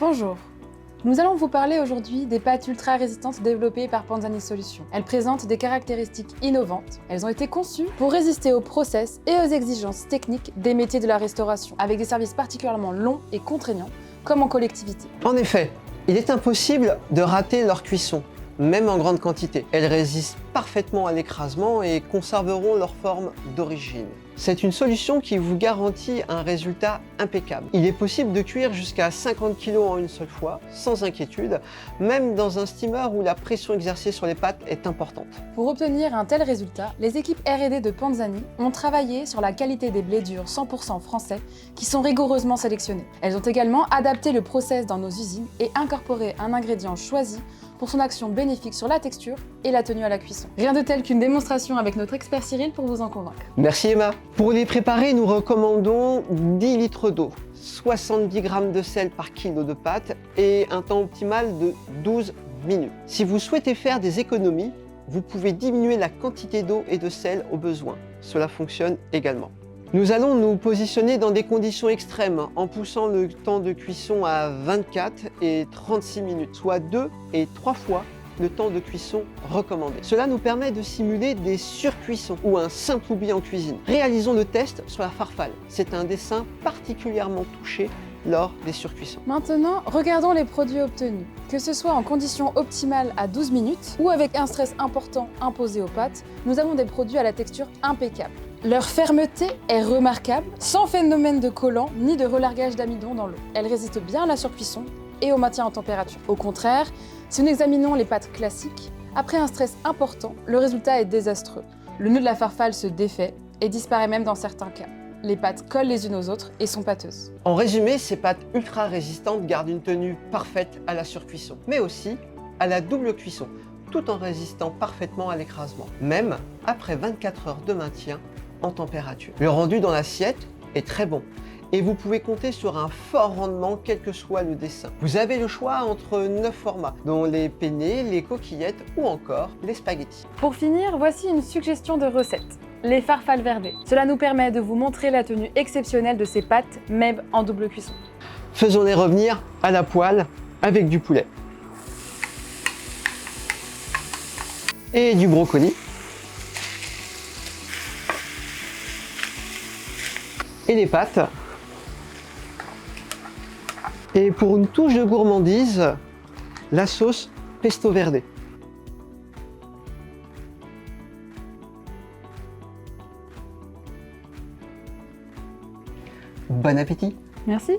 Bonjour, nous allons vous parler aujourd'hui des pâtes ultra résistantes développées par Panzani Solutions. Elles présentent des caractéristiques innovantes. Elles ont été conçues pour résister aux process et aux exigences techniques des métiers de la restauration, avec des services particulièrement longs et contraignants, comme en collectivité. En effet, il est impossible de rater leur cuisson, même en grande quantité. Elles résistent parfaitement à l'écrasement et conserveront leur forme d'origine. C'est une solution qui vous garantit un résultat impeccable. Il est possible de cuire jusqu'à 50 kg en une seule fois, sans inquiétude, même dans un steamer où la pression exercée sur les pâtes est importante. Pour obtenir un tel résultat, les équipes R&D de Panzani ont travaillé sur la qualité des blés durs 100% français qui sont rigoureusement sélectionnés. Elles ont également adapté le process dans nos usines et incorporé un ingrédient choisi pour son action bénéfique sur la texture et la tenue à la cuisson. Rien de tel qu'une démonstration avec notre expert Cyril pour vous en convaincre. Merci Emma. Pour les préparer, nous recommandons 10 litres d'eau, 70 g de sel par kilo de pâtes et un temps optimal de 12 minutes. Si vous souhaitez faire des économies, vous pouvez diminuer la quantité d'eau et de sel au besoin. Cela fonctionne également. Nous allons nous positionner dans des conditions extrêmes en poussant le temps de cuisson à 24 et 36 minutes, soit 2 et 3 fois le temps de cuisson recommandé. Cela nous permet de simuler des surcuissons ou un simple oubli en cuisine. Réalisons le test sur la farfalle. C'est un dessin particulièrement touché lors des surcuissons. Maintenant, regardons les produits obtenus. Que ce soit en conditions optimales à 12 minutes ou avec un stress important imposé aux pâtes, nous avons des produits à la texture impeccable. Leur fermeté est remarquable, sans phénomène de collant ni de relargage d'amidon dans l'eau. Elles résistent bien à la surcuisson et au maintien en température. Au contraire, si nous examinons les pâtes classiques, après un stress important, le résultat est désastreux. Le nœud de la farfalle se défait et disparaît même dans certains cas. Les pâtes collent les unes aux autres et sont pâteuses. En résumé, ces pâtes ultra résistantes gardent une tenue parfaite à la surcuisson, mais aussi à la double cuisson, tout en résistant parfaitement à l'écrasement, même après 24 heures de maintien en température. Le rendu dans l'assiette est très bon et vous pouvez compter sur un fort rendement quel que soit le dessin. Vous avez le choix entre 9 formats, dont les penne, les coquillettes ou encore les spaghettis. Pour finir, voici une suggestion de recette. Les farfales verdées. Cela nous permet de vous montrer la tenue exceptionnelle de ces pâtes, même en double cuisson. Faisons-les revenir à la poêle avec du poulet et du brocoli et les pâtes. Et pour une touche de gourmandise, la sauce pesto verde. Bon appétit! Merci.